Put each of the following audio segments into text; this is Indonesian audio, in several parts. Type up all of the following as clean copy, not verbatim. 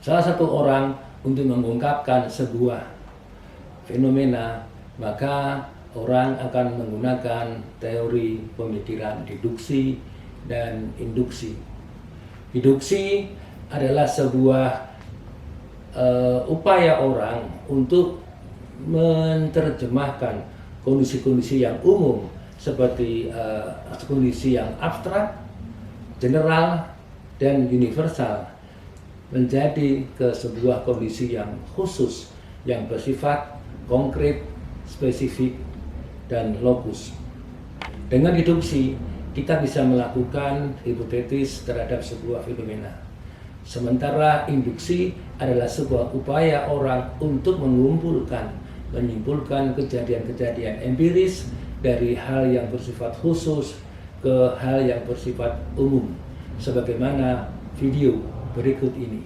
salah satu orang untuk mengungkapkan sebuah fenomena, maka orang akan menggunakan teori pemikiran deduksi dan induksi. Deduksi adalah sebuah upaya orang untuk menerjemahkan kondisi-kondisi yang umum seperti kondisi yang abstrak, general, dan universal menjadi ke sebuah kondisi yang khusus yang bersifat konkret, spesifik, dan lokus. Dengan deduksi, kita bisa melakukan hipotesis terhadap sebuah fenomena. Sementara induksi adalah sebuah upaya orang untuk menyimpulkan kejadian-kejadian empiris dari hal yang bersifat khusus ke hal yang bersifat umum, sebagaimana video berikut ini.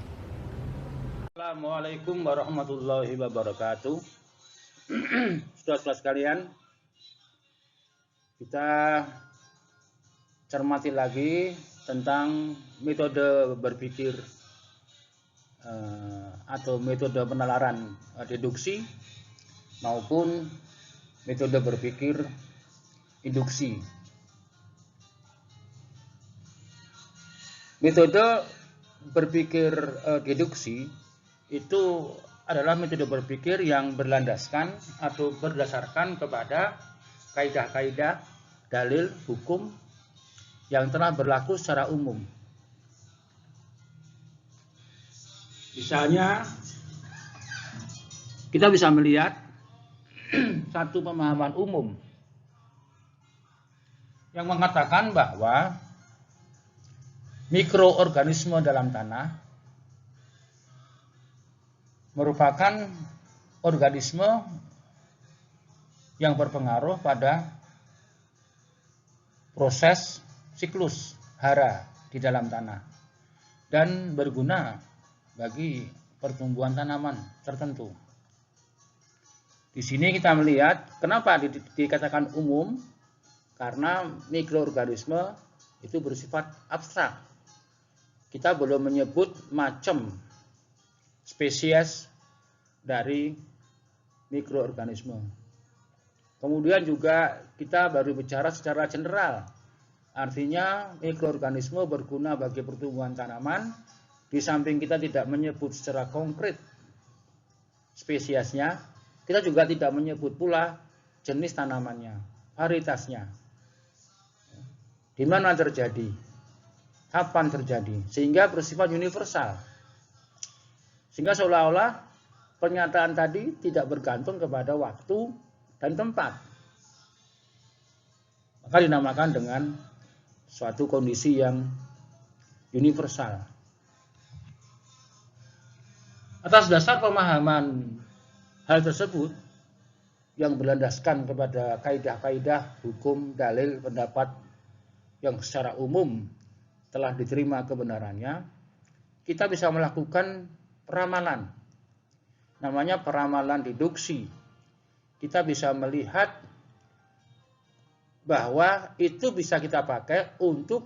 Assalamualaikum warahmatullahi wabarakatuh. Saudara-saudara sekalian, kita cermati lagi tentang metode berpikir atau metode penalaran deduksi maupun metode berpikir induksi. Metode berpikir deduksi itu adalah metode berpikir yang berlandaskan atau berdasarkan kepada kaidah-kaidah dalil hukum yang telah berlaku secara umum. Misalnya, kita bisa melihat satu pemahaman umum yang mengatakan bahwa mikroorganisme dalam tanah merupakan organisme yang berpengaruh pada proses siklus hara di dalam tanah dan berguna bagi pertumbuhan tanaman tertentu. Di sini kita melihat kenapa dikatakan umum, karena mikroorganisme itu bersifat abstrak. Kita belum menyebut macam spesies dari mikroorganisme. Kemudian juga kita baru bicara secara general. Artinya mikroorganisme berguna bagi pertumbuhan tanaman. Di samping kita tidak menyebut secara konkret spesiesnya, kita juga tidak menyebut pula jenis tanamannya, varietasnya. Di mana terjadi? Kapan terjadi? Sehingga bersifat universal. Sehingga seolah-olah pernyataan tadi tidak bergantung kepada waktu dan tempat. Maka dinamakan dengan suatu kondisi yang universal. Atas dasar pemahaman hal tersebut yang berlandaskan kepada kaidah-kaidah hukum, dalil, pendapat yang secara umum telah diterima kebenarannya, kita bisa melakukan peramalan. Namanya peramalan deduksi. Kita bisa melihat bahwa itu bisa kita pakai untuk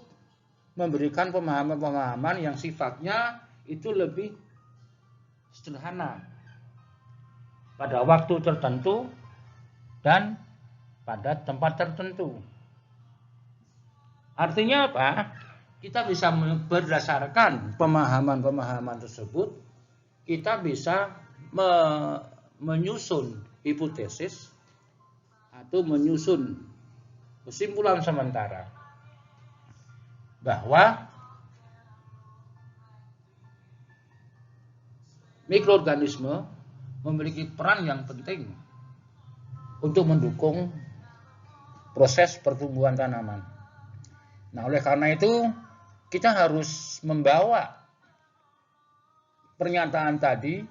memberikan pemahaman-pemahaman yang sifatnya itu lebih sederhana pada waktu tertentu dan pada tempat tertentu. Artinya apa? Kita bisa berdasarkan pemahaman-pemahaman tersebut, kita bisa menyusun hipotesis atau menyusun kesimpulan sementara bahwa mikroorganisme memiliki peran yang penting untuk mendukung proses pertumbuhan tanaman. Nah, oleh karena itu kita harus membawa pernyataan tadi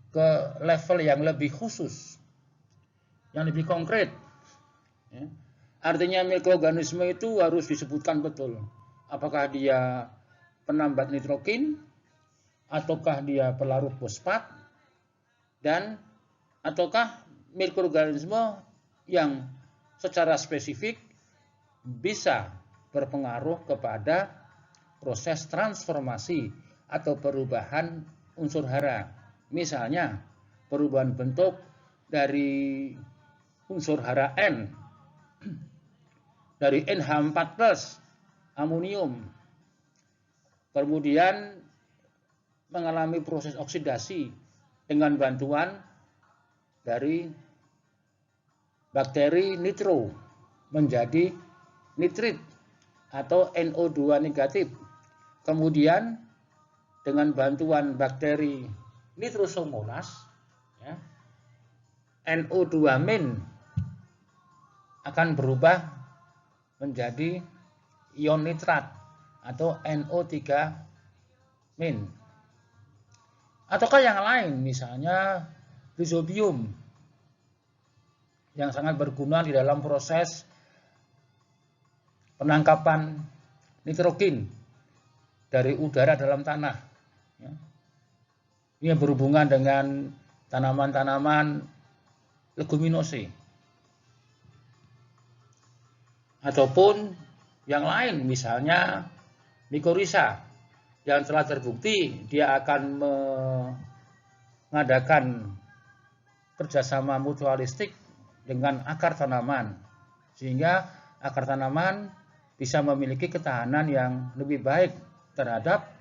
ke level yang lebih khusus, yang lebih konkret. Artinya mikroorganisme itu harus disebutkan betul. Apakah dia penambat nitrogen, ataukah dia pelarut fosfat, dan ataukah mikroorganisme yang secara spesifik bisa berpengaruh kepada proses transformasi atau perubahan unsur hara. Misalnya perubahan bentuk dari unsur hara N dari NH4+ amonium, kemudian mengalami proses oksidasi dengan bantuan dari bakteri nitro menjadi nitrit atau NO2 negatif. Kemudian dengan bantuan bakteri Nitrosomonas, ya, NO2- akan berubah menjadi ion nitrat atau NO3-. Ataukah yang lain, misalnya rhizobium yang sangat berguna di dalam proses penangkapan nitrogen dari udara dalam tanah. Ya. Ini berhubungan dengan tanaman-tanaman leguminosa. Ataupun yang lain, misalnya mycorrhiza yang telah terbukti dia akan mengadakan kerjasama mutualistik dengan akar tanaman, sehingga akar tanaman bisa memiliki ketahanan yang lebih baik terhadap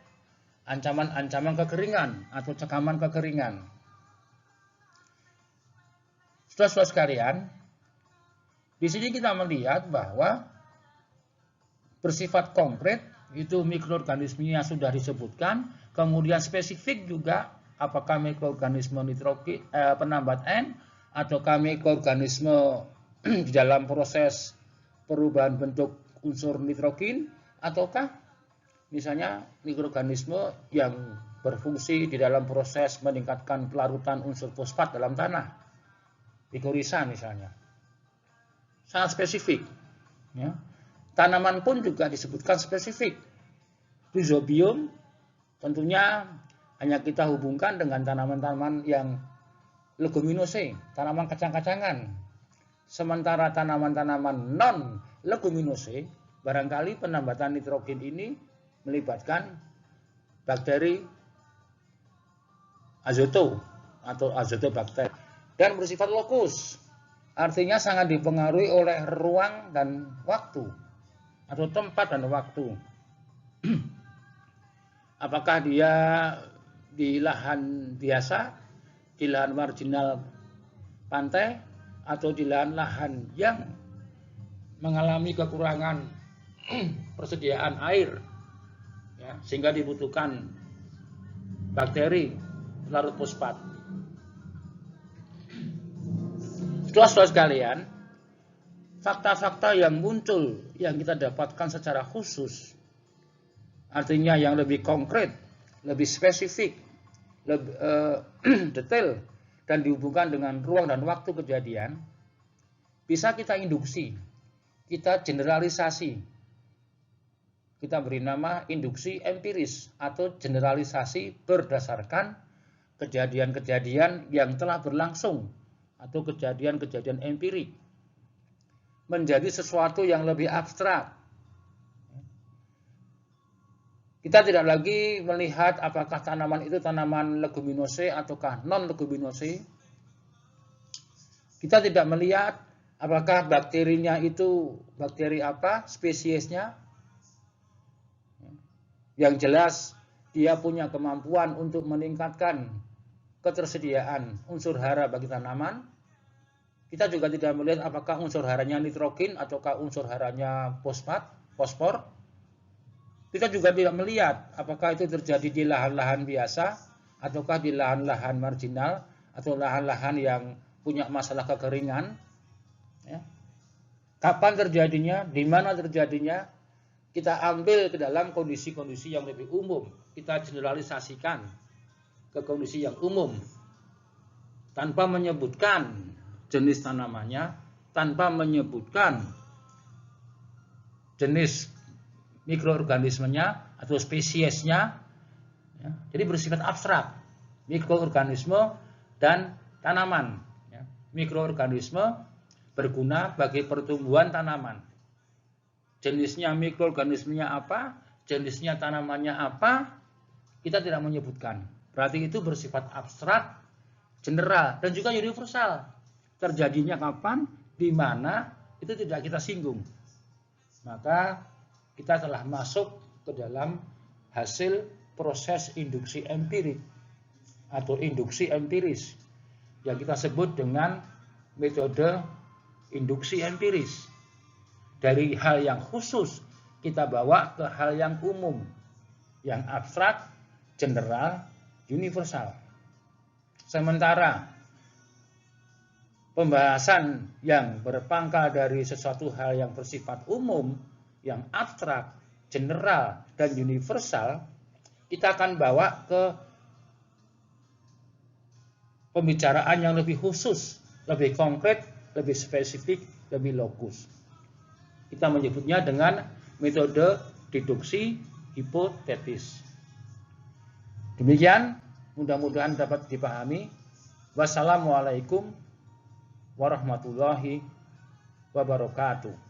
ancaman-ancaman kekeringan atau cekaman kekeringan. Saudara-saudara sekalian, di sini kita melihat bahwa bersifat konkret itu mikroorganismenya sudah disebutkan, kemudian spesifik juga apakah mikroorganisme nitrogen penambat N ataukah mikroorganisme di dalam proses perubahan bentuk unsur nitrogen, ataukah misalnya mikroorganisme yang berfungsi di dalam proses meningkatkan pelarutan unsur fosfat dalam tanah, mycorrhiza misalnya. Sangat spesifik. Ya. Tanaman pun juga disebutkan spesifik. Rhizobium tentunya hanya kita hubungkan dengan tanaman-tanaman yang leguminosa, tanaman kacang-kacangan. Sementara tanaman-tanaman non-leguminosa, barangkali penambatan nitrogen ini melibatkan bakteri azoto atau azotobakter dan bersifat lokus, artinya sangat dipengaruhi oleh ruang dan waktu atau tempat dan waktu. Apakah dia di lahan biasa, di lahan marginal pantai, atau di lahan yang mengalami kekurangan persediaan air, ya, sehingga dibutuhkan bakteri larut fosfat. Saudara-saudara sekalian, fakta-fakta yang muncul yang kita dapatkan secara khusus, artinya yang lebih konkret, lebih spesifik, lebih detail, dan dihubungkan dengan ruang dan waktu kejadian, bisa kita induksi, kita generalisasi. Kita beri nama induksi empiris atau generalisasi berdasarkan kejadian-kejadian yang telah berlangsung atau kejadian-kejadian empirik menjadi sesuatu yang lebih abstrak. Kita tidak lagi melihat apakah tanaman itu tanaman leguminosa ataukah non-leguminosa. Kita tidak melihat apakah bakterinya itu bakteri apa, spesiesnya. Yang jelas dia punya kemampuan untuk meningkatkan ketersediaan unsur hara bagi tanaman. Kita juga tidak melihat apakah unsur haranya nitrogen ataukah unsur haranya fosfor. Kita juga tidak melihat apakah itu terjadi di lahan-lahan biasa ataukah di lahan-lahan marginal atau lahan-lahan yang punya masalah kekeringan. Ya. Kapan terjadinya, di mana terjadinya, kita ambil ke dalam kondisi-kondisi yang lebih umum. Kita generalisasikan ke kondisi yang umum tanpa menyebutkan jenis tanamannya, tanpa menyebutkan jenis mikroorganismenya atau spesiesnya, ya. Jadi bersifat abstrak, mikroorganisme dan tanaman. Ya. Mikroorganisme berguna bagi pertumbuhan tanaman. Jenisnya mikroorganismenya apa, jenisnya tanamannya apa, kita tidak menyebutkan. Berarti itu bersifat abstrak, general, dan juga universal. Terjadinya kapan, di mana, itu tidak kita singgung. Maka kita telah masuk ke dalam hasil proses induksi empirik atau induksi empiris yang kita sebut dengan metode induksi empiris. Dari hal yang khusus kita bawa ke hal yang umum, yang abstrak, general, universal. Sementara pembahasan yang berpangkal dari sesuatu hal yang bersifat umum, yang abstrak, general, dan universal, kita akan bawa ke pembicaraan yang lebih khusus, lebih konkret, lebih spesifik, lebih lokus. Kita menyebutnya dengan metode deduksi hipotetis. Demikian, mudah-mudahan dapat dipahami. Wassalamualaikum warahmatullahi wabarakatuh.